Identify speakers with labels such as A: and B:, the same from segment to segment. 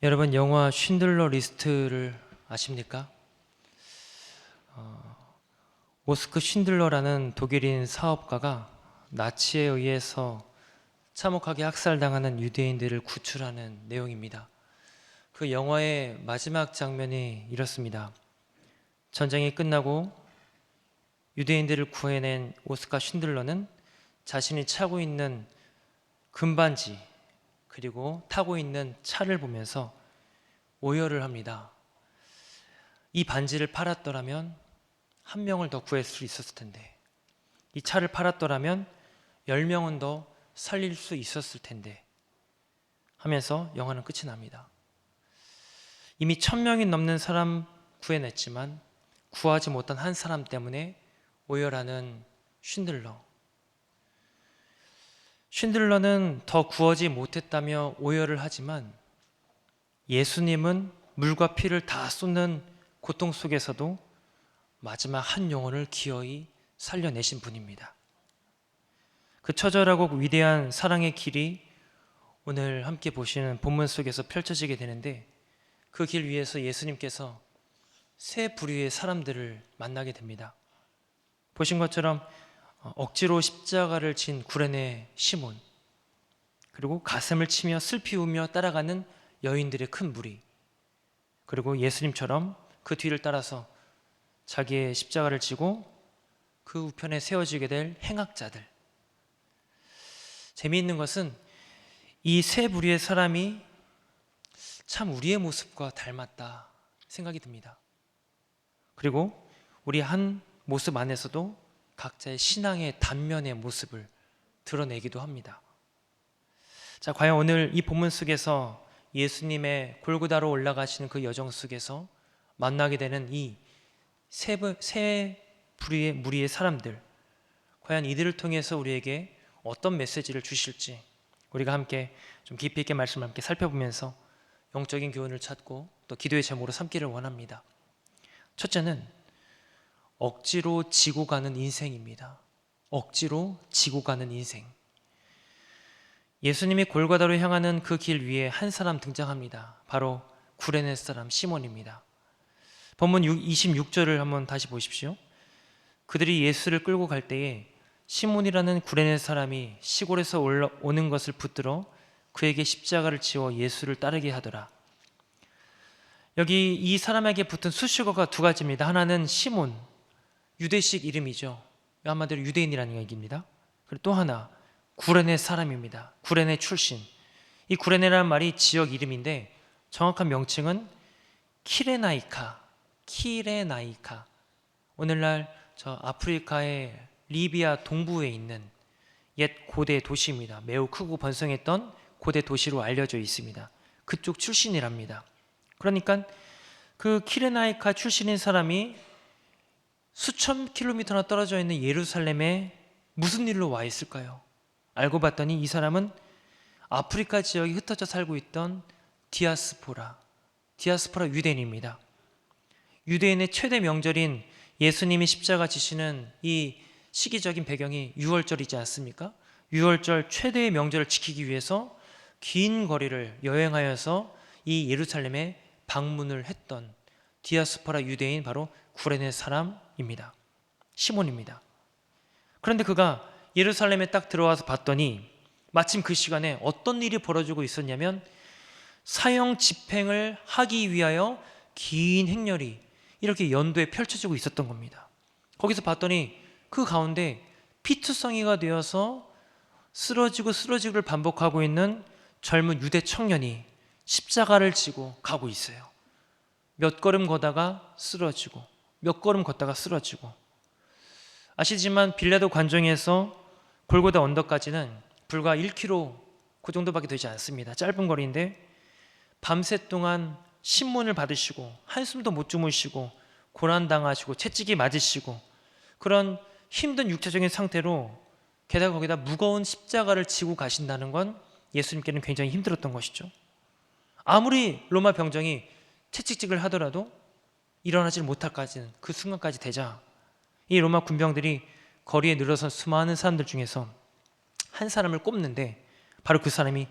A: 여러분, 영화 쉰들러 리스트를 아십니까? 오스크 쉰들러라는 독일인 사업가가 나치에 의해서 참혹하게 학살당하는 유대인들을 구출하는 내용입니다. 그 영화의 마지막 장면이 이렇습니다. 전쟁이 끝나고 유대인들을 구해낸 오스카 쉰들러는 자신이 차고 있는 금반지 그리고 타고 있는 차를 보면서 오열을 합니다. 이 반지를 팔았더라면 한 명을 더 구할 수 있었을 텐데, 이 차를 팔았더라면 10명은 더 살릴 수 있었을 텐데 하면서 영화는 끝이 납니다. 이미 1000명이 넘는 사람 구해냈지만 구하지 못한 한 사람 때문에 오열하는 쉰들러. 쉰들러는 더 구하지 못했다며 오열을 하지만 예수님은 물과 피를 다 쏟는 고통 속에서도 마지막 한 영혼을 기어이 살려내신 분입니다. 그 처절하고 위대한 사랑의 길이 오늘 함께 보시는 본문 속에서 펼쳐지게 되는데, 그 길 위에서 예수님께서 세 부류의 사람들을 만나게 됩니다. 보신 것처럼 억지로 십자가를 진 구레네 시몬, 그리고 가슴을 치며 슬피 우며 따라가는 여인들의 큰 무리, 그리고 예수님처럼 그 뒤를 따라서 자기의 십자가를 지고 그 우편에 세워지게 될 행악자들. 재미있는 것은 이 세 부류의 사람이 참 우리의 모습과 닮았다 생각이 듭니다. 그리고 우리 한 모습 안에서도 각자의 신앙의 단면의 모습을 드러내기도 합니다. 자, 과연 오늘 이 본문 속에서 예수님의 골고다로 올라가시는 그 여정 속에서 만나게 되는 이 세 부류의 무리의 사람들, 과연 이들을 통해서 우리에게 어떤 메시지를 주실지 우리가 함께 좀 깊이 있게 말씀을 함께 살펴보면서 영적인 교훈을 찾고 또 기도의 제목으로 삼기를 원합니다. 첫째는 억지로 지고 가는 인생입니다. 억지로 지고 가는 인생. 예수님이 골고다로 향하는 그 길 위에 한 사람 등장합니다. 바로 구레네 사람 시몬입니다. 본문 26절을 한번 다시 보십시오. 그들이 예수를 끌고 갈 때에 시몬이라는 구레네 사람이 시골에서 오는 것을 붙들어 그에게 십자가를 지워 예수를 따르게 하더라. 여기 이 사람에게 붙은 수식어가 두 가지입니다. 하나는 시몬, 유대식 이름이죠. 한마디로 유대인이라는 얘기입니다. 그리고 또 하나 구레네 사람입니다. 구레네 출신. 이 구레네라는 말이 지역 이름인데 정확한 명칭은 키레나이카. 오늘날 저 아프리카의 리비아 동부에 있는 옛 고대 도시입니다. 매우 크고 번성했던 고대 도시로 알려져 있습니다. 그쪽 출신이랍니다. 그러니까 그 키레나이카 출신인 사람이 수천 킬로미터나 떨어져 있는 예루살렘에 무슨 일로 와 있을까요? 알고 봤더니 이 사람은 아프리카 지역에 흩어져 살고 있던 디아스포라 유대인입니다. 유대인의 최대 명절인 예수님이 십자가 지시는 이 시기적인 배경이 유월절이지 않습니까? 유월절 최대의 명절을 지키기 위해서 긴 거리를 여행하여서 이 예루살렘에 방문을 했던 디아스포라 유대인, 바로 구레네 사람입니다. 시몬입니다. 그런데 그가 예루살렘에 딱 들어와서 봤더니 마침 그 시간에 어떤 일이 벌어지고 있었냐면 사형 집행을 하기 위하여 긴 행렬이 이렇게 연도에 펼쳐지고 있었던 겁니다. 거기서 봤더니 그 가운데 피투성이가 되어서 쓰러지고를 반복하고 있는 젊은 유대 청년이 십자가를 지고 가고 있어요. 몇 걸음 걷다가 쓰러지고 몇 걸음 걷다가 쓰러지고. 아시지만 빌라도 관정에서 골고다 언덕까지는 불과 1km 그 정도밖에 되지 않습니다. 짧은 거리인데 밤새 동안 신문을 받으시고 한숨도 못 주무시고 고난당하시고 채찍이 맞으시고 그런 힘든 육체적인 상태로, 게다가 거기다 무거운 십자가를 지고 가신다는 건 예수님께는 굉장히 힘들었던 것이죠. 아무리 로마 병정이 채찍질을 하더라도 일어나지 못할까지는 그 순간까지 되자 이 로마 군병들이 거리에 늘어선 수많은 사람들 중에서 한 사람을 꼽는데 바로 그 사람이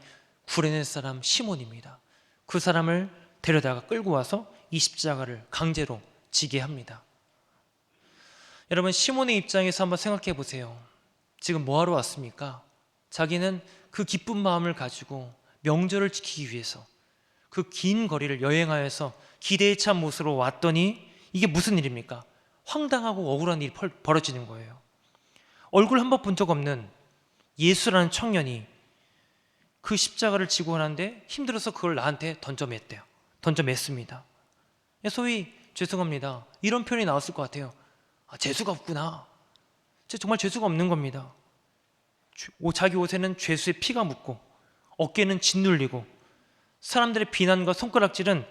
A: 구레네 사람 시몬입니다. 그 사람을 데려다가 끌고 와서 이 십자가를 강제로 지게 합니다. 여러분, 시몬의 입장에서 한번 생각해 보세요. 지금 뭐하러 왔습니까? 자기는 그 기쁜 마음을 가지고 명절을 지키기 위해서 그 긴 거리를 여행하여서 기대에 찬 모습으로 왔더니 이게 무슨 일입니까? 황당하고 억울한 일이 벌어지는 거예요. 얼굴 한 번 본 적 없는 예수라는 청년이 그 십자가를 지고 하는데 힘들어서 그걸 나한테 던져맸대요. 던져맸습니다. 소위 죄송합니다, 이런 표현이 나왔을 것 같아요. 재수가 없구나. 정말 재수가 없는 겁니다. 자기 옷에는 죄수의 피가 묻고 어깨는 짓눌리고 사람들의 비난과 손가락질은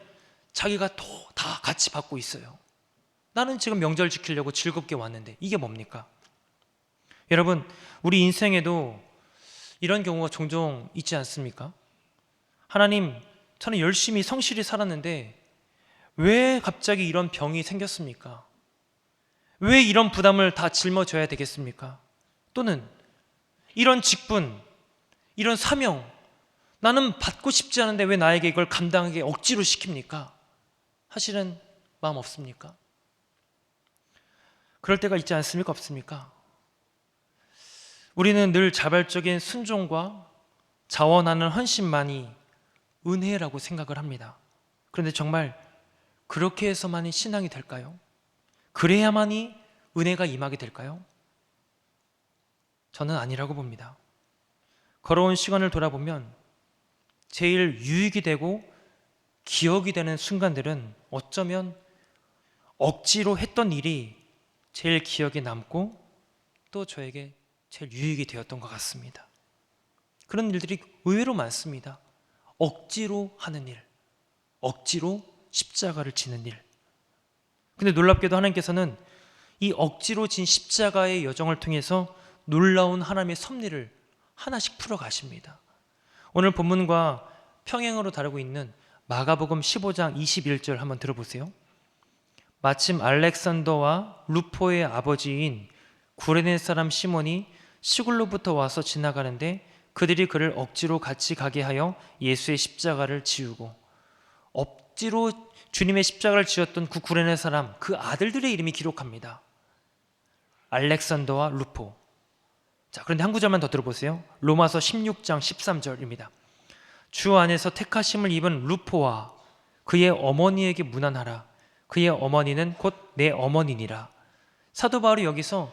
A: 자기가 다 같이 받고 있어요. 나는 지금 명절 지키려고 즐겁게 왔는데 이게 뭡니까? 여러분, 우리 인생에도 이런 경우가 종종 있지 않습니까? 하나님, 저는 열심히 성실히 살았는데 왜 갑자기 이런 병이 생겼습니까? 왜 이런 부담을 다 짊어져야 되겠습니까? 또는 이런 직분, 이런 사명, 나는 받고 싶지 않은데 왜 나에게 이걸 감당하게 억지로 시킵니까? 하시는 마음 없습니까? 그럴 때가 있지 않습니까? 없습니까? 우리는 늘 자발적인 순종과 자원하는 헌신만이 은혜라고 생각을 합니다. 그런데 정말 그렇게 해서만이 신앙이 될까요? 그래야만이 은혜가 임하게 될까요? 저는 아니라고 봅니다. 걸어온 시간을 돌아보면 제일 유익이 되고 기억이 되는 순간들은 어쩌면 억지로 했던 일이 제일 기억에 남고 또 저에게 제일 유익이 되었던 것 같습니다. 그런 일들이 의외로 많습니다. 억지로 하는 일, 억지로 십자가를 지는 일. 근데 놀랍게도 하나님께서는 이 억지로 진 십자가의 여정을 통해서 놀라운 하나님의 섭리를 하나씩 풀어가십니다. 오늘 본문과 평행으로 다루고 있는 마가복음 15장 21절 한번 들어보세요. 마침 알렉산더와 루포의 아버지인 구레네 사람 시몬이 시골로부터 와서 지나가는데 그들이 그를 억지로 같이 가게 하여 예수의 십자가를 지우고, 억지로 주님의 십자가를 지었던 그 구레네 사람, 그 아들들의 이름이 기록합니다. 알렉산더와 루포. 자, 그런데 한 구절만 더 들어보세요. 로마서 16장 13절입니다. 주 안에서 택하심을 입은 루포와 그의 어머니에게 문안하라. 그의 어머니는 곧 내 어머니니라. 사도 바울이 여기서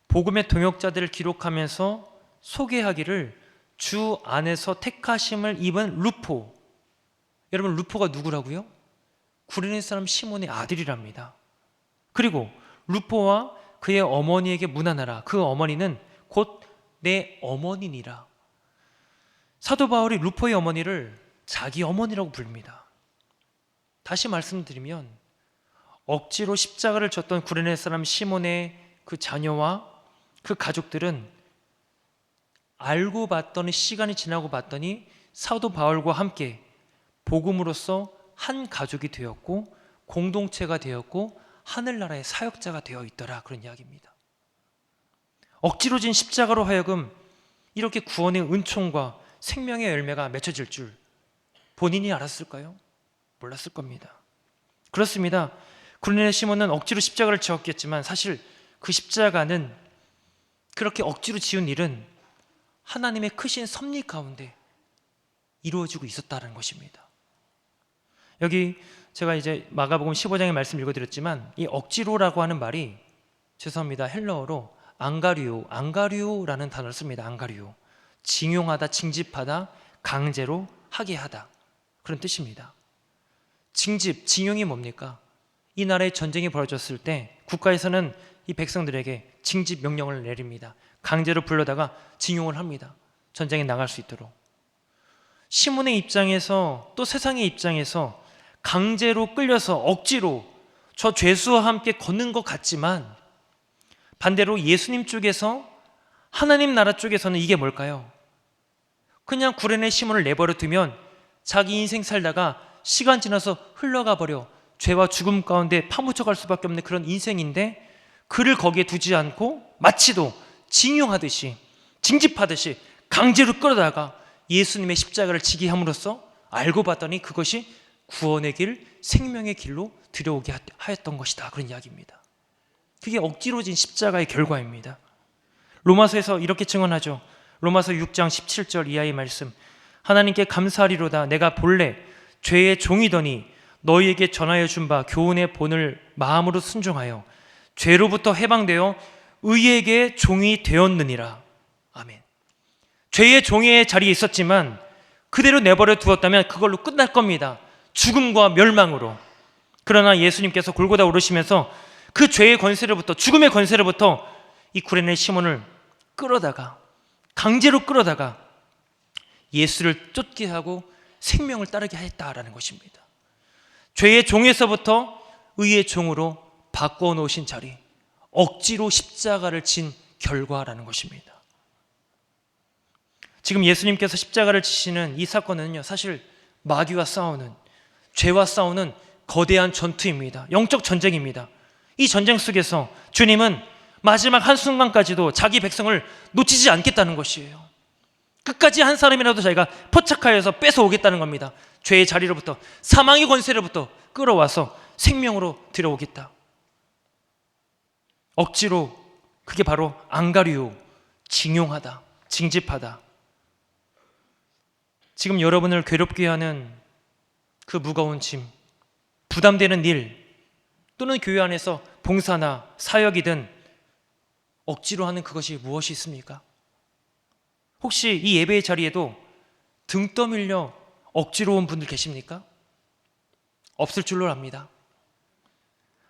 A: 복음의 동역자들을 기록하면서 소개하기를 주 안에서 택하심을 입은 루포. 여러분, 루포가 누구라고요? 구레네 사람 시몬의 아들이랍니다. 그리고 루포와 그의 어머니에게 문안하라. 그 어머니는 곧 내 어머니니라. 사도 바울이 루포의 어머니를 자기 어머니라고 부릅니다. 다시 말씀드리면 억지로 십자가를 졌던 구레네 사람 시몬의 그 자녀와 그 가족들은 알고 봤더니, 시간이 지나고 봤더니 사도 바울과 함께 복음으로써 한 가족이 되었고 공동체가 되었고 하늘나라의 사역자가 되어 있더라, 그런 이야기입니다. 억지로 진 십자가로 하여금 이렇게 구원의 은총과 생명의 열매가 맺혀질 줄 본인이 알았을까요? 몰랐을 겁니다. 그렇습니다. 구레네 시몬은 억지로 십자가를 지었겠지만 사실 그 십자가는, 그렇게 억지로 지은 일은 하나님의 크신 섭리 가운데 이루어지고 있었다는 것입니다. 여기 제가 이제 마가복음 15장의 말씀 읽어드렸지만 이 억지로라고 하는 말이, 죄송합니다, 헬라어로 앙가리오라는 단어를 씁니다. 앙가리오. 징용하다, 징집하다, 강제로 하게 하다, 그런 뜻입니다. 징집, 징용이 뭡니까? 이 나라에 전쟁이 벌어졌을 때 국가에서는 이 백성들에게 징집 명령을 내립니다. 강제로 불러다가 징용을 합니다. 전쟁에 나갈 수 있도록. 시몬의 입장에서, 또 세상의 입장에서 강제로 끌려서 억지로 저 죄수와 함께 걷는 것 같지만, 반대로 예수님 쪽에서, 하나님 나라 쪽에서는 이게 뭘까요? 그냥 구레네 시몬을 내버려 두면 자기 인생 살다가 시간 지나서 흘러가 버려 죄와 죽음 가운데 파묻혀 갈 수밖에 없는 그런 인생인데, 그를 거기에 두지 않고 마치도 징용하듯이, 징집하듯이 강제로 끌어다가 예수님의 십자가를 지게 함으로써 알고 봤더니 그것이 구원의 길, 생명의 길로 들여오게 하였던 것이다. 그런 이야기입니다. 그게 억지로 진 십자가의 결과입니다. 로마서에서 이렇게 증언하죠. 로마서 6장 17절 이하의 말씀. 하나님께 감사하리로다. 내가 본래 죄의 종이더니 너희에게 전하여 준 바 교훈의 본을 마음으로 순종하여 죄로부터 해방되어 의에게 종이 되었느니라. 아멘. 죄의 종의 자리에 있었지만 그대로 내버려 두었다면 그걸로 끝날 겁니다. 죽음과 멸망으로. 그러나 예수님께서 골고다 오르시면서 그 죄의 권세로부터, 죽음의 권세로부터 이 구레네 시몬을 끌어다가, 강제로 끌어다가 예수를 쫓게 하고 생명을 따르게 했다라는 것입니다. 죄의 종에서부터 의의 종으로 바꿔 놓으신 자리, 억지로 십자가를 진 결과라는 것입니다. 지금 예수님께서 십자가를 지시는 이 사건은요, 사실 마귀와 싸우는, 죄와 싸우는 거대한 전투입니다. 영적 전쟁입니다. 이 전쟁 속에서 주님은 마지막 한순간까지도 자기 백성을 놓치지 않겠다는 것이에요. 끝까지 한 사람이라도 자기가 포착하여서 뺏어오겠다는 겁니다. 죄의 자리로부터, 사망의 권세로부터 끌어와서 생명으로 들여오겠다. 억지로, 그게 바로 앙가리오, 징용하다, 징집하다. 지금 여러분을 괴롭게 하는 그 무거운 짐, 부담되는 일, 또는 교회 안에서 봉사나 사역이든 억지로 하는 그것이 무엇이 있습니까? 혹시 이 예배의 자리에도 등 떠밀려 억지로 온 분들 계십니까? 없을 줄로 압니다.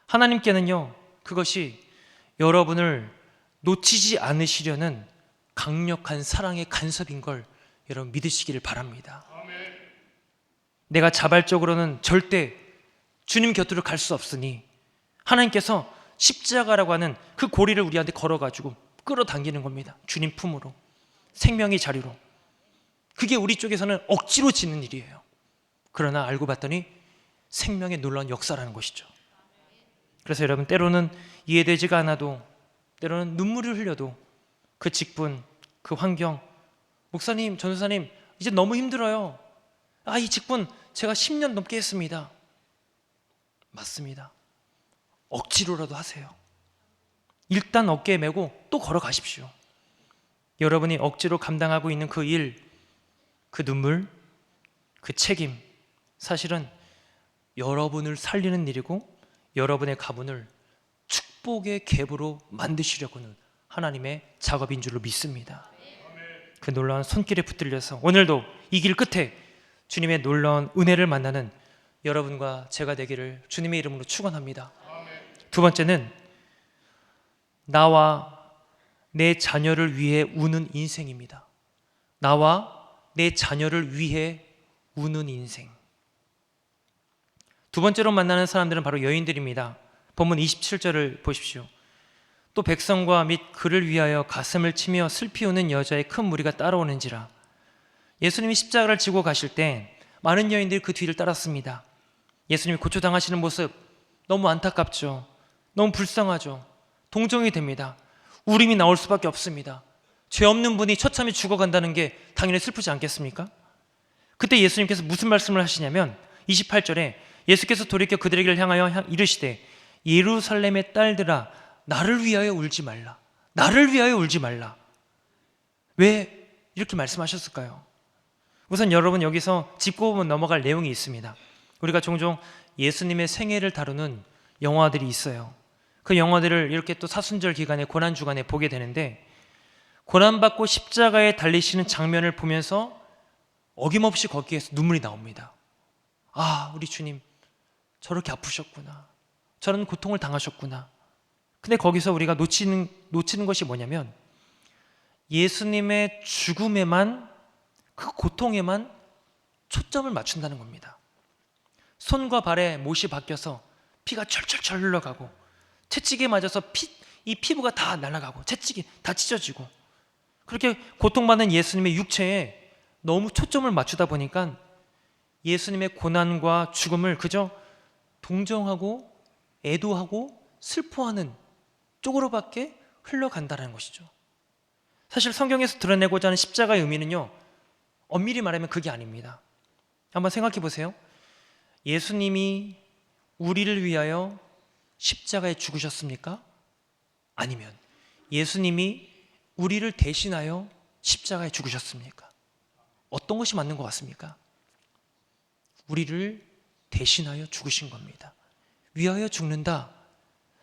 A: 하나님께는요, 그것이 여러분을 놓치지 않으시려는 강력한 사랑의 간섭인 걸 여러분 믿으시기를 바랍니다. 내가 자발적으로는 절대 주님 곁으로 갈 수 없으니 하나님께서 십자가라고 하는 그 고리를 우리한테 걸어가지고 끌어당기는 겁니다. 주님 품으로, 생명의 자리로. 그게 우리 쪽에서는 억지로 짓는 일이에요. 그러나 알고 봤더니 생명의 놀라운 역사라는 것이죠. 그래서 여러분, 때로는 이해되지가 않아도, 때로는 눈물을 흘려도 그 직분, 그 환경, 목사님, 전도사님, 이제 너무 힘들어요. 이 직분 제가 10년 넘게 했습니다. 맞습니다. 억지로라도 하세요. 일단 어깨에 메고 또 걸어가십시오. 여러분이 억지로 감당하고 있는 그 일, 그 눈물, 그 책임, 사실은 여러분을 살리는 일이고 여러분의 가문을 축복의 갭으로 만드시려고는 하나님의 작업인 줄로 믿습니다. 그 놀라운 손길에 붙들려서 오늘도 이 길 끝에 주님의 놀라운 은혜를 만나는 여러분과 제가 되기를 주님의 이름으로 축원합니다. 두 번째는 나와 내 자녀를 위해 우는 인생입니다. 나와 내 자녀를 위해 우는 인생. 두 번째로 만나는 사람들은 바로 여인들입니다. 본문 27절을 보십시오. 또 백성과 및 그를 위하여 가슴을 치며 슬피 우는 여자의 큰 무리가 따라오는지라. 예수님이 십자가를 지고 가실 때 많은 여인들이 그 뒤를 따랐습니다. 예수님이 고초당하시는 모습 너무 안타깝죠. 너무 불쌍하죠. 동정이 됩니다. 울음이 나올 수밖에 없습니다. 죄 없는 분이 처참히 죽어간다는 게 당연히 슬프지 않겠습니까? 그때 예수님께서 무슨 말씀을 하시냐면 28절에 예수께서 돌이켜 그들에게 향하여 이르시되 예루살렘의 딸들아 나를 위하여 울지 말라. 나를 위하여 울지 말라. 왜 이렇게 말씀하셨을까요? 우선 여러분, 여기서 짚고 보면 넘어갈 내용이 있습니다. 우리가 종종 예수님의 생애를 다루는 영화들이 있어요. 그 영화들을 이렇게 또 사순절 기간에, 고난 주간에 보게 되는데, 고난받고 십자가에 달리시는 장면을 보면서 어김없이 거기에서 눈물이 나옵니다. 우리 주님 저렇게 아프셨구나, 저런 고통을 당하셨구나. 근데 거기서 우리가 놓치는 것이 뭐냐면 예수님의 죽음에만, 그 고통에만 초점을 맞춘다는 겁니다. 손과 발에 못이 박혀서 피가 철철철 흘러가고, 채찍에 맞아서 이 피부가 다 날아가고, 채찍이 다 찢어지고, 그렇게 고통받는 예수님의 육체에 너무 초점을 맞추다 보니까 예수님의 고난과 죽음을 그저 동정하고 애도하고 슬퍼하는 쪽으로밖에 흘러간다는 것이죠. 사실 성경에서 드러내고자 하는 십자가의 의미는요, 엄밀히 말하면 그게 아닙니다. 한번 생각해 보세요. 예수님이 우리를 위하여 십자가에 죽으셨습니까? 아니면 예수님이 우리를 대신하여 십자가에 죽으셨습니까? 어떤 것이 맞는 것 같습니까? 우리를 대신하여 죽으신 겁니다. 위하여 죽는다,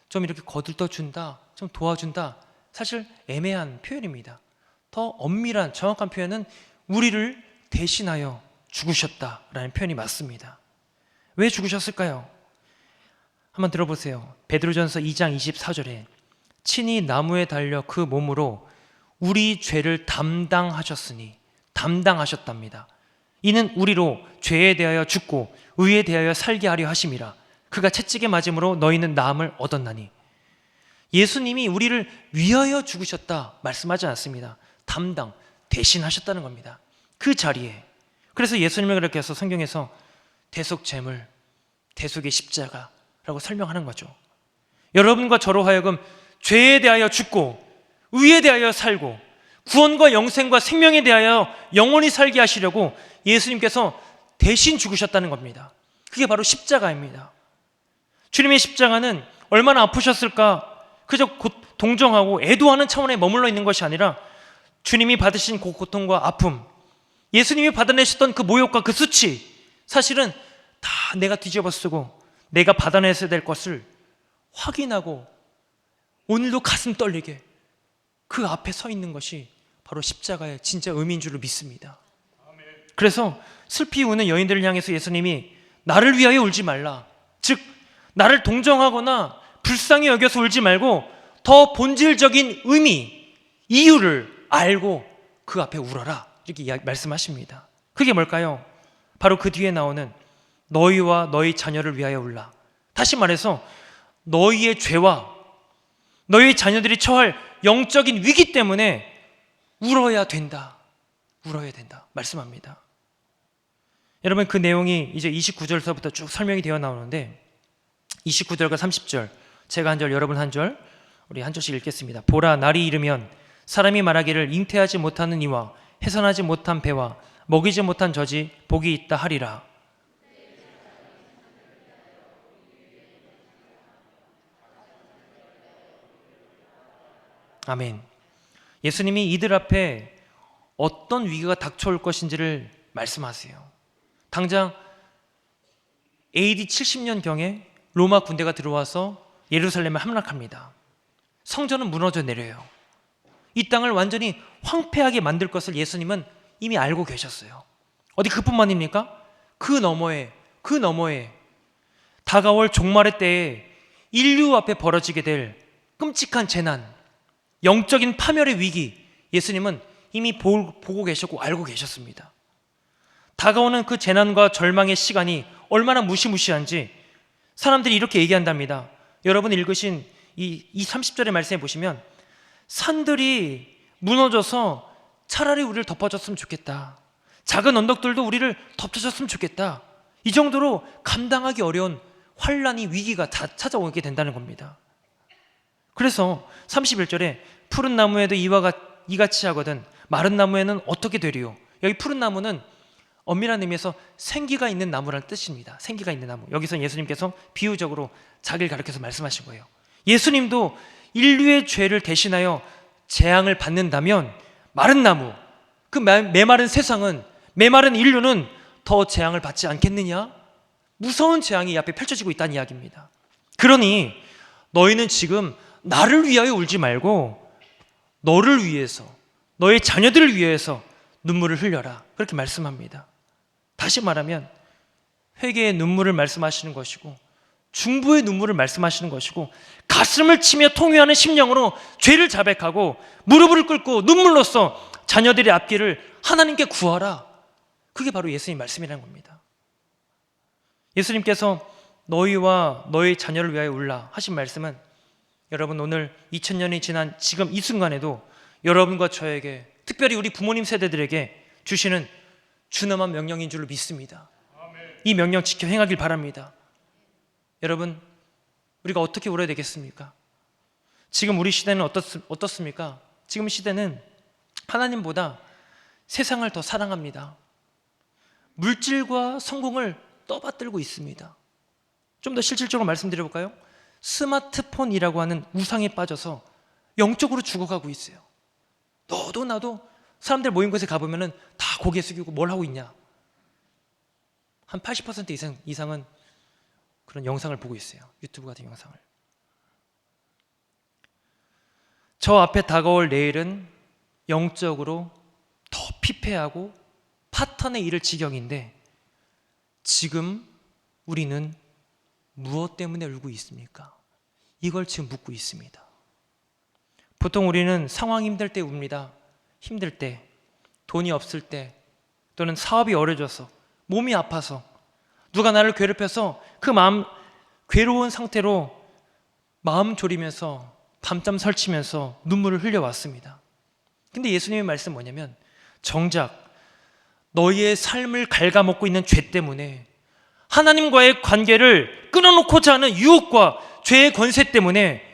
A: 좀 이렇게 거들떠 준다, 좀 도와준다, 사실 애매한 표현입니다. 더 엄밀한 정확한 표현은 우리를 대신하여 죽으셨다라는 표현이 맞습니다. 왜 죽으셨을까요? 한번 들어보세요. 베드로전서 2장 24절에 친히 나무에 달려 그 몸으로 우리 죄를 담당하셨답니다. 이는 우리로 죄에 대하여 죽고 의에 대하여 살게 하려 하심이라. 그가 채찍에 맞음으로 너희는 나음을 얻었나니. 예수님이 우리를 위하여 죽으셨다 말씀하지 않습니다. 담당, 대신하셨다는 겁니다. 그 자리에. 그래서 예수님을 그렇게 해서 성경에서 대속제물, 대속의 십자가라고 설명하는 거죠. 여러분과 저로 하여금 죄에 대하여 죽고 의에 대하여 살고 구원과 영생과 생명에 대하여 영원히 살게 하시려고 예수님께서 대신 죽으셨다는 겁니다. 그게 바로 십자가입니다. 주님의 십자가는 얼마나 아프셨을까 그저 동정하고 애도하는 차원에 머물러 있는 것이 아니라 주님이 받으신 그 고통과 아픔, 예수님이 받아내셨던 그 모욕과 그 수치, 사실은 다 내가 뒤집어 쓰고 내가 받아내야 될 것을 확인하고 오늘도 가슴 떨리게 그 앞에 서 있는 것이 바로 십자가의 진짜 의미인 줄로 믿습니다. 그래서 슬피 우는 여인들을 향해서 예수님이 나를 위하여 울지 말라, 즉 나를 동정하거나 불쌍히 여겨서 울지 말고 더 본질적인 의미, 이유를 알고 그 앞에 울어라, 이렇게 말씀하십니다. 그게 뭘까요? 바로 그 뒤에 나오는 너희와 너희 자녀를 위하여 울라. 다시 말해서 너희의 죄와 너희 자녀들이 처할 영적인 위기 때문에 울어야 된다 말씀합니다. 여러분, 그 내용이 이제 29절서부터 쭉 설명이 되어 나오는데 29절과 30절, 제가 한 절, 여러분 한 절, 우리 한 절씩 읽겠습니다. 보라, 날이 이르면 사람이 말하기를 잉태하지 못하는 이와 해산하지 못한 배와 먹이지 못한 젖이 복이 있다 하리라. 아멘. 예수님이 이들 앞에 어떤 위기가 닥쳐올 것인지를 말씀하세요. 당장 AD 70년경에 로마 군대가 들어와서 예루살렘에 함락합니다. 성전은 무너져 내려요. 이 땅을 완전히 황폐하게 만들 것을 예수님은 이미 알고 계셨어요. 어디 그뿐만입니까? 그 너머에 다가올 종말의 때에 인류 앞에 벌어지게 될 끔찍한 재난, 영적인 파멸의 위기, 예수님은 이미 보고 계셨고 알고 계셨습니다. 다가오는 그 재난과 절망의 시간이 얼마나 무시무시한지 사람들이 이렇게 얘기한답니다. 여러분 읽으신 이 30절의 말씀에 보시면 산들이 무너져서 차라리 우리를 덮어줬으면 좋겠다, 작은 언덕들도 우리를 덮쳐줬으면 좋겠다, 이 정도로 감당하기 어려운 환란이, 위기가 다 찾아오게 된다는 겁니다. 그래서 31절에 푸른 나무에도 이같이 하거든 마른 나무에는 어떻게 되리요? 여기 푸른 나무는 엄밀한 의미에서 생기가 있는 나무라는 뜻입니다. 생기가 있는 나무. 여기서 예수님께서 비유적으로 자기를 가리켜서 말씀하신 거예요. 예수님도 인류의 죄를 대신하여 재앙을 받는다면 마른 나무, 그 메마른 세상은, 메마른 인류는 더 재앙을 받지 않겠느냐? 무서운 재앙이 이 앞에 펼쳐지고 있다는 이야기입니다. 그러니 너희는 지금 나를 위하여 울지 말고 너를 위해서, 너의 자녀들을 위해서 눈물을 흘려라, 그렇게 말씀합니다. 다시 말하면 회개의 눈물을 말씀하시는 것이고 중보의 눈물을 말씀하시는 것이고 가슴을 치며 통회하는 심령으로 죄를 자백하고 무릎을 꿇고 눈물로써 자녀들의 앞길을 하나님께 구하라, 그게 바로 예수님 말씀이라는 겁니다. 예수님께서 너희와 너희 자녀를 위하여 울라 하신 말씀은 여러분 오늘 2000년이 지난 지금 이 순간에도 여러분과 저에게, 특별히 우리 부모님 세대들에게 주시는 준엄한 명령인 줄로 믿습니다. 이 명령 지켜 행하길 바랍니다. 여러분, 우리가 어떻게 울어야 되겠습니까? 지금 우리 시대는 어떻습니까? 지금 시대는 하나님보다 세상을 더 사랑합니다. 물질과 성공을 떠받들고 있습니다. 좀 더 실질적으로 말씀드려볼까요? 스마트폰이라고 하는 우상에 빠져서 영적으로 죽어가고 있어요. 너도 나도 사람들 모인 곳에 가보면 다 고개 숙이고 뭘 하고 있냐? 한 80% 이상은 그런 영상을 보고 있어요. 유튜브 같은 영상을. 저 앞에 다가올 내일은 영적으로 더 피폐하고 파탄에 이를 지경인데 지금 우리는 무엇 때문에 울고 있습니까? 이걸 지금 묻고 있습니다. 보통 우리는 상황이 힘들 때 웁니다. 힘들 때, 돈이 없을 때, 또는 사업이 어려져서, 몸이 아파서, 누가 나를 괴롭혀서 그 마음 괴로운 상태로 마음 졸이면서 밤잠 설치면서 눈물을 흘려왔습니다. 근데 예수님의 말씀 뭐냐면 정작 너희의 삶을 갉아먹고 있는 죄 때문에 하나님과의 관계를 끊어놓고자 하는 유혹과 죄의 권세 때문에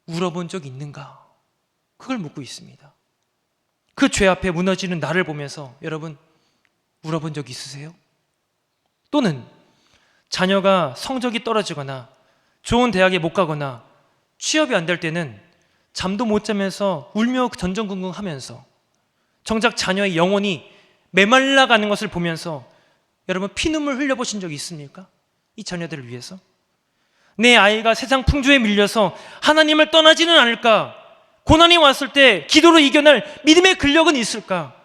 A: 울어본 적 있는가? 그걸 묻고 있습니다. 그 죄 앞에 무너지는 나를 보면서 여러분 울어본 적 있으세요? 또는 자녀가 성적이 떨어지거나 좋은 대학에 못 가거나 취업이 안 될 때는 잠도 못 자면서 울며 전전긍긍하면서 정작 자녀의 영혼이 메말라가는 것을 보면서 여러분 피눈물 흘려보신 적이 있습니까? 이 자녀들을 위해서 내 아이가 세상 풍조에 밀려서 하나님을 떠나지는 않을까? 고난이 왔을 때 기도로 이겨낼 믿음의 근력은 있을까?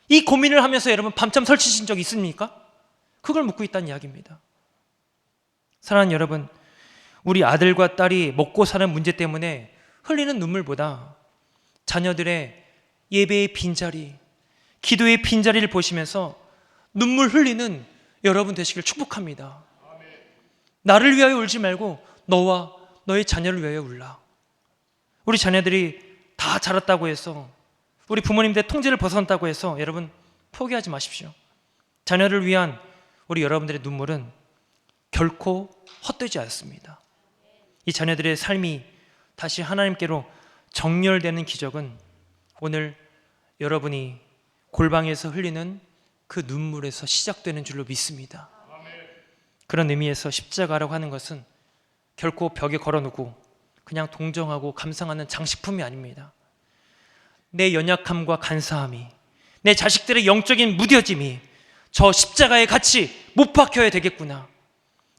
A: 이 고민을 하면서 여러분 밤잠 설치신 적 있습니까? 그걸 묻고 있다는 이야기입니다. 사랑하는 여러분, 우리 아들과 딸이 먹고 사는 문제 때문에 흘리는 눈물보다 자녀들의 예배의 빈자리, 기도의 빈자리를 보시면서 눈물 흘리는 여러분 되시길 축복합니다. 나를 위하여 울지 말고 너와 너의 자녀를 위하여 울라. 우리 자녀들이 다 자랐다고 해서 우리 부모님들의 통제를 벗어났다고 해서 여러분 포기하지 마십시오. 자녀를 위한 우리 여러분들의 눈물은 결코 헛되지 않습니다. 이 자녀들의 삶이 다시 하나님께로 정렬되는 기적은 오늘 여러분이 골방에서 흘리는 그 눈물에서 시작되는 줄로 믿습니다. 그런 의미에서 십자가라고 하는 것은 결코 벽에 걸어놓고 그냥 동정하고 감상하는 장식품이 아닙니다. 내 연약함과 간사함이, 내 자식들의 영적인 무뎌짐이 저 십자가에 같이 못 박혀야 되겠구나.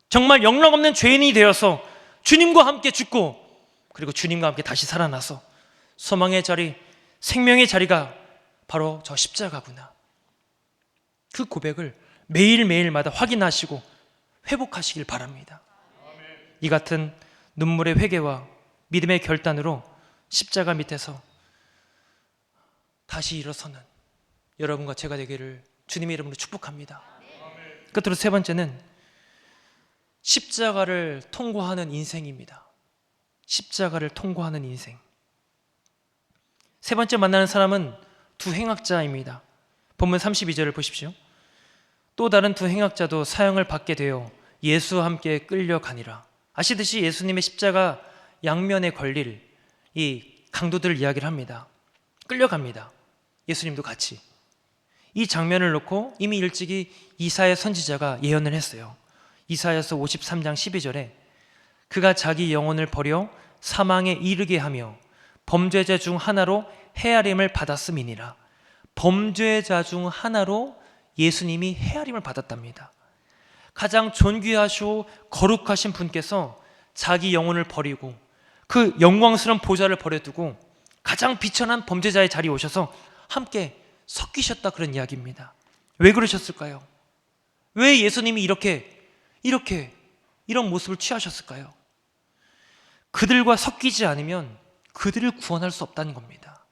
A: 정말 영락없는 죄인이 되어서 주님과 함께 죽고 그리고 주님과 함께 다시 살아나서 소망의 자리, 생명의 자리가 바로 저 십자가구나. 그 고백을 매일매일마다 확인하시고 회복하시길 바랍니다. 이 같은 눈물의 회개와 믿음의 결단으로 십자가 밑에서 다시 일어서는 여러분과 제가 되기를 주님의 이름으로 축복합니다. 끝으로 세 번째는 십자가를 통과하는 인생입니다. 십자가를 통과하는 인생. 세 번째 만나는 사람은 두 행악자입니다. 본문 32절을 보십시오. 또 다른 두 행악자도 사형을 받게 되어 예수와 함께 끌려가니라. 아시듯이 예수님의 십자가 양면에 걸릴 이 강도들 이야기를 합니다. 끌려갑니다. 예수님도 같이. 이 장면을 놓고 이미 일찍이 이사야 선지자가 예언을 했어요. 이사야서 53장 12절에 그가 자기 영혼을 버려 사망에 이르게 하며 범죄자 중 하나로 헤아림을 받았음이니라. 범죄자 중 하나로 예수님이 헤아림을 받았답니다. 가장 존귀하시고 거룩하신 분께서 자기 영혼을 버리고 그 영광스러운 보좌를 버려두고 가장 비천한 범죄자의 자리에 오셔서 함께 섞이셨다, 그런 이야기입니다. 왜 그러셨을까요? 왜 예수님이 이런 모습을 취하셨을까요? 그들과 섞이지 않으면 그들을 구원할 수 없다는 겁니다.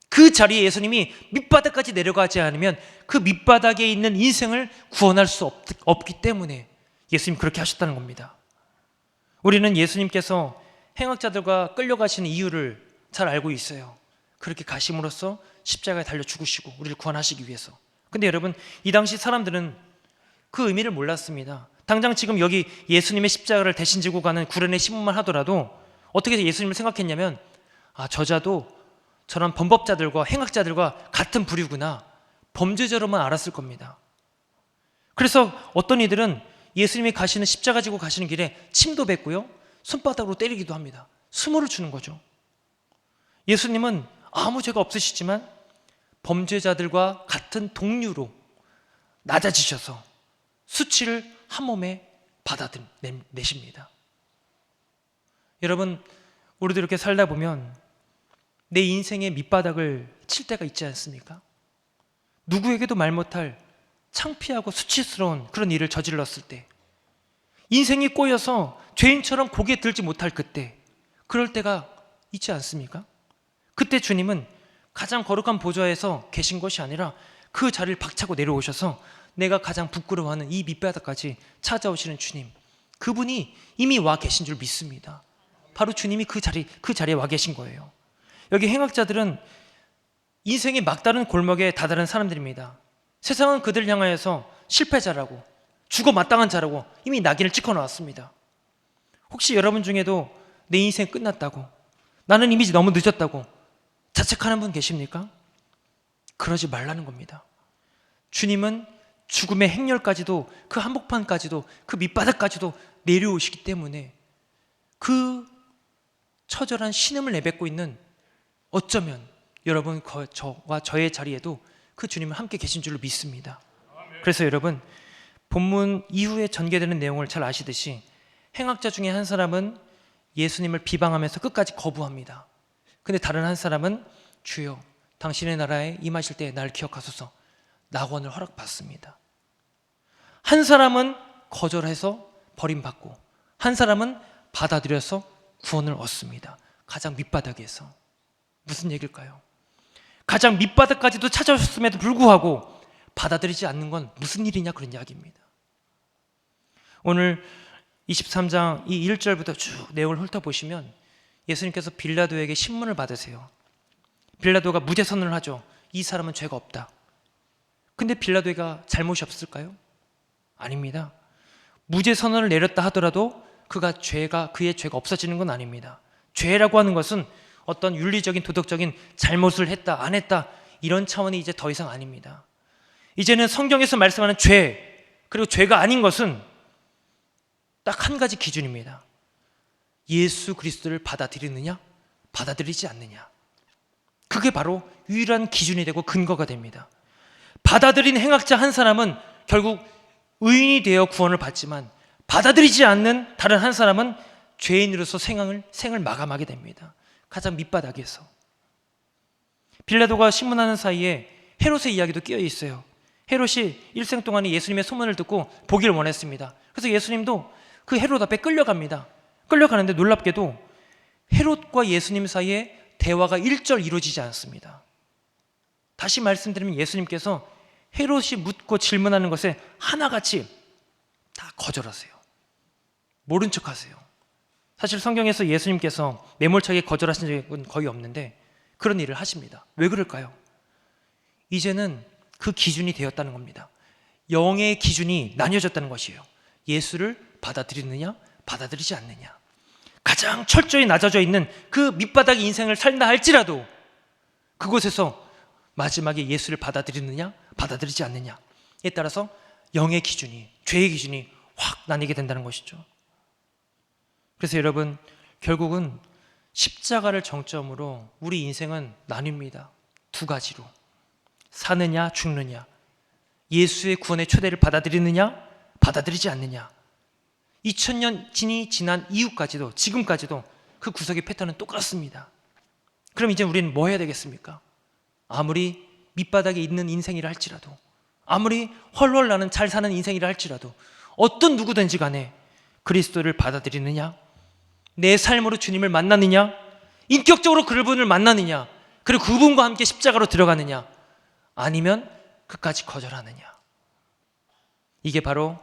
A: 그 자리에 예수님이 밑바닥까지 내려가지 않으면 그 밑바닥에 있는 인생을 구원할 수 없기 때문에 예수님 그렇게 하셨다는 겁니다. 우리는 예수님께서 행악자들과 끌려가시는 이유를 잘 알고 있어요. 그렇게 가심으로써 십자가에 달려 죽으시고 우리를 구원하시기 위해서. 근데 여러분, 이 당시 사람들은 그 의미를 몰랐습니다. 당장 지금 여기 예수님의 십자가를 대신 지고 가는 구련의 신문만 하더라도 어떻게 예수님을 생각했냐면, 아, 저자도 저런 범법자들과 행악자들과 같은 부류구나, 범죄자로만 알았을 겁니다. 그래서 어떤 이들은 예수님이 가시는 십자가 지고 가시는 길에 침도 뱉고요, 손바닥으로 때리기도 합니다. 수모를 주는 거죠. 예수님은 아무 죄가 없으시지만 범죄자들과 같은 동류로 낮아지셔서 수치를 한 몸에 받아내십니다. 여러분, 우리도 이렇게 살다 보면 내 인생의 밑바닥을 칠 때가 있지 않습니까? 누구에게도 말 못할 창피하고 수치스러운 그런 일을 저질렀을 때, 인생이 꼬여서 죄인처럼 고개 들지 못할 그때, 그럴 때가 있지 않습니까? 그때 주님은 가장 거룩한 보좌에서 계신 것이 아니라 그 자리를 박차고 내려오셔서 내가 가장 부끄러워하는 이 밑바닥까지 찾아오시는 주님, 그분이 이미 와 계신 줄 믿습니다. 바로 주님이 그 자리에 와 계신 거예요. 여기 행악자들은 인생의 막다른 골목에 다다른 사람들입니다. 세상은 그들을 향하여서 실패자라고, 죽어 마땅한 자라고 이미 낙인을 찍어 놓았습니다. 혹시 여러분 중에도 내 인생 끝났다고, 나는 이미 너무 늦었다고 자책하는 분 계십니까? 그러지 말라는 겁니다. 주님은 죽음의 행렬까지도, 그 한복판까지도, 그 밑바닥까지도 내려오시기 때문에 그 처절한 신음을 내뱉고 있는, 어쩌면 여러분 저와 저의 자리에도 그 주님은 함께 계신 줄로 믿습니다. 그래서 여러분, 본문 이후에 전개되는 내용을 잘 아시듯이 행악자 중에 한 사람은 예수님을 비방하면서 끝까지 거부합니다. 근데 다른 한 사람은 주여 당신의 나라에 임하실 때 날 기억하소서 낙원을 허락받습니다. 한 사람은 거절해서 버림받고, 한 사람은 받아들여서 구원을 얻습니다. 가장 밑바닥에서. 무슨 얘기일까요? 가장 밑바닥까지도 찾아오셨음에도 불구하고 받아들이지 않는 건 무슨 일이냐, 그런 이야기입니다. 오늘 23장 이 1절부터 쭉 내용을 훑어보시면 예수님께서 빌라도에게 신문을 받으세요. 빌라도가 무죄 선언을 하죠. 이 사람은 죄가 없다. 근데 빌라도가 잘못이 없을까요? 아닙니다. 무죄 선언을 내렸다 하더라도 그의 죄가 없어지는 건 아닙니다. 죄라고 하는 것은 어떤 윤리적인 도덕적인 잘못을 했다 안 했다 이런 차원이 이제 더 이상 아닙니다. 이제는 성경에서 말씀하는 죄, 그리고 죄가 아닌 것은 딱 한 가지 기준입니다. 예수 그리스도를 받아들이느냐, 받아들이지 않느냐. 그게 바로 유일한 기준이 되고 근거가 됩니다. 받아들인 행악자 한 사람은 결국 의인이 되어 구원을 받지만, 받아들이지 않는 다른 한 사람은 죄인으로서 생을 마감하게 됩니다. 가장 밑바닥에서. 빌라도가 신문하는 사이에 헤롯의 이야기도 끼어 있어요. 헤롯이 일생 동안에 예수님의 소문을 듣고 보기를 원했습니다. 그래서 예수님도 그 헤롯 앞에 끌려갑니다. 끌려가는데 놀랍게도 헤롯과 예수님 사이에 대화가 일절 이루어지지 않습니다. 다시 말씀드리면 예수님께서 헤롯이 묻고 질문하는 것에 하나같이 다 거절하세요. 모른 척하세요. 사실 성경에서 예수님께서 매몰차게 거절하신 적은 거의 없는데 그런 일을 하십니다. 왜 그럴까요? 이제는 그 기준이 되었다는 겁니다. 영의 기준이 나뉘어졌다는 것이에요. 예수를 받아들이느냐, 받아들이지 않느냐. 가장 철저히 낮아져 있는 그 밑바닥 인생을 살다 할지라도 그곳에서 마지막에 예수를 받아들이느냐, 받아들이지 않느냐에 따라서 영의 기준이, 죄의 기준이 확 나뉘게 된다는 것이죠. 그래서 여러분, 결국은 십자가를 정점으로 우리 인생은 나뉩니다. 두 가지로. 사느냐, 죽느냐. 예수의 구원의 초대를 받아들이느냐, 받아들이지 않느냐. 2000년이 지난 이후까지도, 지금까지도 그 구석의 패턴은 똑같습니다. 그럼 이제 우리는 뭐 해야 되겠습니까? 아무리 밑바닥에 있는 인생이라 할지라도, 아무리 헐헐 나는 잘 사는 인생이라 할지라도, 어떤 누구든지 간에 그리스도를 받아들이느냐, 내 삶으로 주님을 만나느냐, 인격적으로 그분을 만나느냐, 그리고 그분과 함께 십자가로 들어가느냐, 아니면 끝까지 거절하느냐. 이게 바로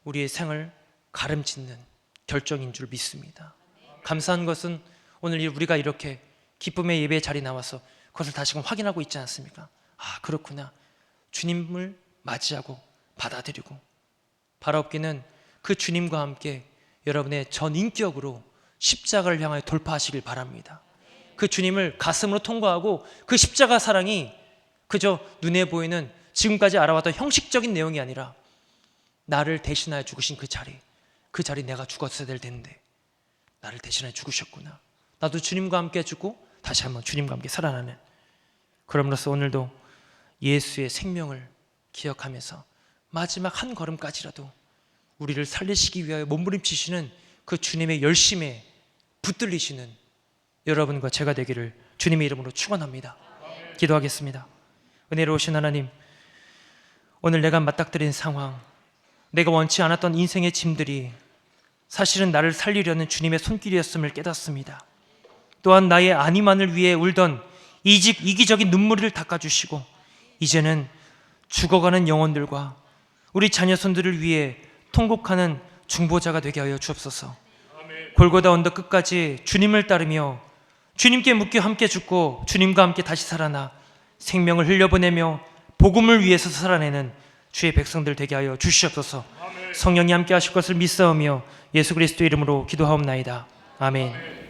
A: 우리의 생을 가름짓는 결정인 줄 믿습니다. 감사한 것은 오늘 우리가 이렇게 기쁨의 예배의 자리에 나와서 그것을 다시금 확인하고 있지 않습니까? 아, 그렇구나. 주님을 맞이하고 받아들이고, 바라옵기는 그 주님과 함께 여러분의 전 인격으로 십자가를 향하여 돌파하시길 바랍니다. 그 주님을 가슴으로 통과하고 그 십자가 사랑이 그저 눈에 보이는 지금까지 알아왔던 형식적인 내용이 아니라 나를 대신하여 죽으신 그 자리 내가 죽었어야 될 텐데 나를 대신하여 죽으셨구나. 나도 주님과 함께 죽고 다시 한번 주님과 함께 살아나는, 그럼으로써 오늘도 예수의 생명을 기억하면서 마지막 한 걸음까지라도 우리를 살리시기 위하여 몸부림치시는 그 주님의 열심에 붙들리시는 여러분과 제가 되기를 주님의 이름으로 축원합니다. 기도하겠습니다. 은혜로우신 하나님, 오늘 내가 맞닥뜨린 상황, 내가 원치 않았던 인생의 짐들이 사실은 나를 살리려는 주님의 손길이었음을 깨닫습니다. 또한 나의 안위만을 위해 울던 이기적인 눈물을 닦아주시고 이제는 죽어가는 영혼들과 우리 자녀손들을 위해 통곡하는 중보자가 되게 하여 주옵소서. 골고다 언덕 끝까지 주님을 따르며 주님께 묶여 함께 죽고 주님과 함께 다시 살아나 생명을 흘려보내며 복음을 위해서 살아내는 주의 백성들 되게 하여 주시옵소서. 성령이 함께 하실 것을 믿사오며 예수 그리스도 이름으로 기도하옵나이다. 아멘.